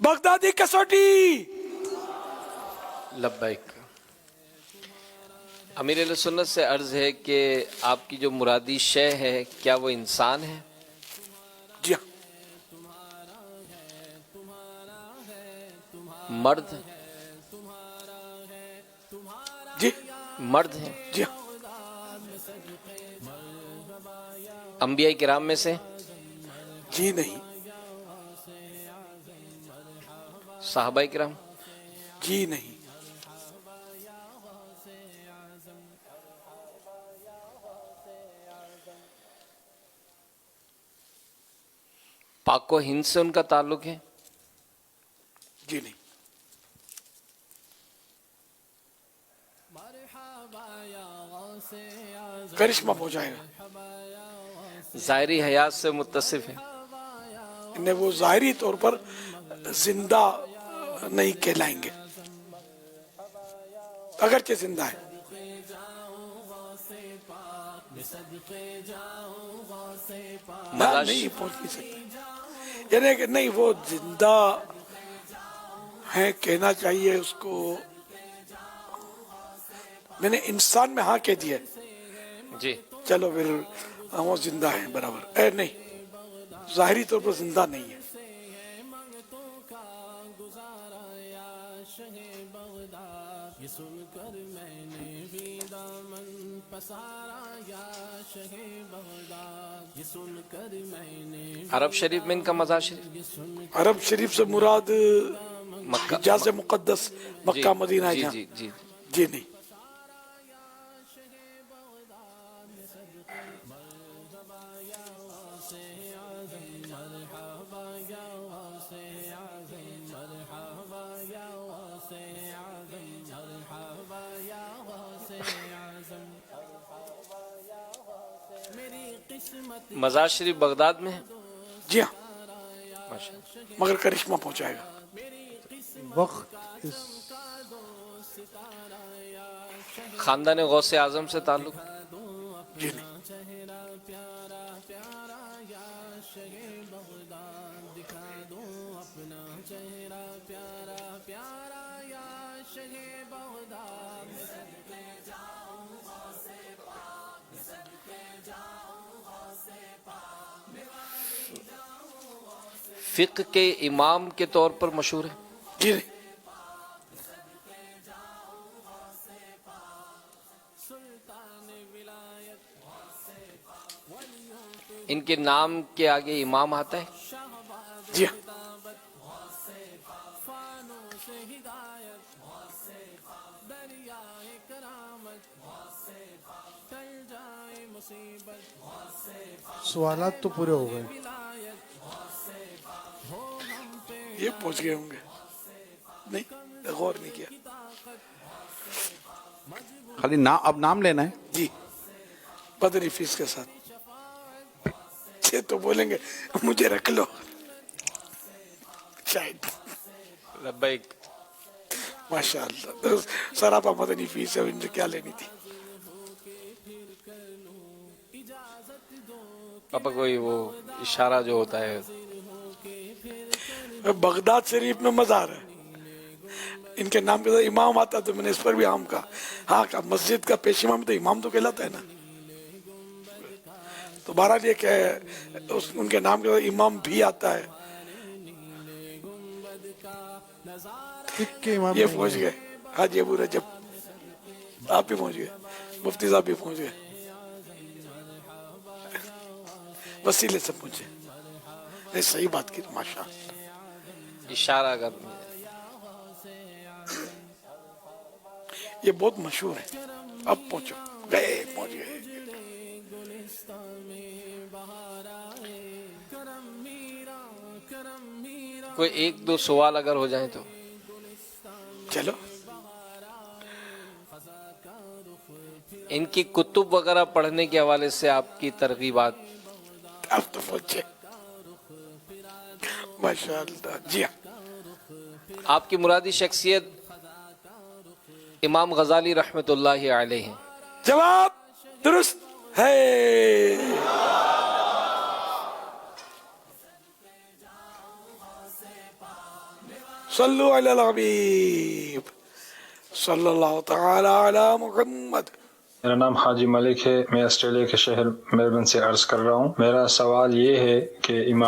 Baghdadi कसौटी। लब्बैक। अमीर अहले सुन्नत से अर्ज़ है कि आपकी जो मुरादी शय है क्या वो इंसान है? जी हाँ। मर्द? जी मर्द है? जी हाँ। अंबिया किराम में से? जी नहीं। सहाबा किराम? जी नहीं। पाको हिंद से उनका ताल्लुक है? जी नहीं। करिश्मा पहुंचाएगा। ज़ाहिरी हयात से मुत्तसिफ है? इन्हें वो ज़ाहिरी तौर पर जिंदा नहीं कहलाएंगे, अगरचे जिंदा है। नहीं पहुंच नहीं सकते, यानी कि नहीं वो जिंदा है कहना चाहिए उसको। मैंने इंसान में हाँ कह दिया जी। चलो फिर वो जिंदा है बराबर। नहीं, ज़ाहिरी तौर पर जिंदा नहीं है। अरब शरीफ में इनका मज़ार शरीफ? अरब शरीफ से मुराद मक्का, हिजाज़ मुक़द्दस मक्का मदीना है जी जहाँ। जी जी। जी नहीं। मज़ार शरीफ बगदाद में है? जी हाँ, माशाअल्लाह। मगर करिश्मा पहुंचाएगा। वक्त खानदान गौसे आजम से ताल्लुक? जी नहीं। फ़िक़्ह के इमाम के तौर पर मशहूर है? जी नहीं। इनके नाम के आगे इमाम आता है? जी हाँ। सवालात तो पूरे हो गए। ये पहुंच गए होंगे, नहीं गौर नहीं किया। खाली अब नाम लेना है। जी, बदरी फीस के साथ। ये तो बोलेंगे मुझे रख लो शायद। लब्बैक। माशाअल्लाह, तो सरापा मदनी फीस है, इनसे क्या लेनी थी। पापा कोई वो इशारा जो होता है? बगदाद शरीफ में मज़ार है, इनके नाम के साथ इमाम आता तो मैंने इस पर भी आम कहा। हाँ का मस्जिद का पेश इमाम तो इमाम तो कहलाता है ना। तो बहरहाल ये क्या है, उनके नाम के साथ इमाम भी आता है। के इमाम ये नहीं पहुंच है। गए हाजी अबू रजब, आप भी पहुंच गए, मुफ्ती साहब भी पहुंच गए, वसीले से पहुंचे। ये सही बात की माशाअल्लाह। इशारा कर। ये बहुत मशहूर है। अब पहुंचो, गए, पहुंच गए। कोई एक दो सवाल अगर हो जाए तो? चलो। इनकी कुतुब वगैरह पढ़ने के हवाले से आपकी तरगीबात? अब तो पहुंचे माशाअल्लाह। जी हाँ। आपकी मुरादी शख्सियत इमाम गजाली रहमतुल्लाहि अलैहि हैं? जवाब दुरुस्त है। صلو علی الحبیب صلی اللہ تعالی علی محمد. میرا نام حاجی ملک ہے، میں آسٹریلیا کے شہر میلبرن سے عرض کر رہا ہوں. میرا سوال یہ ہے کہ امام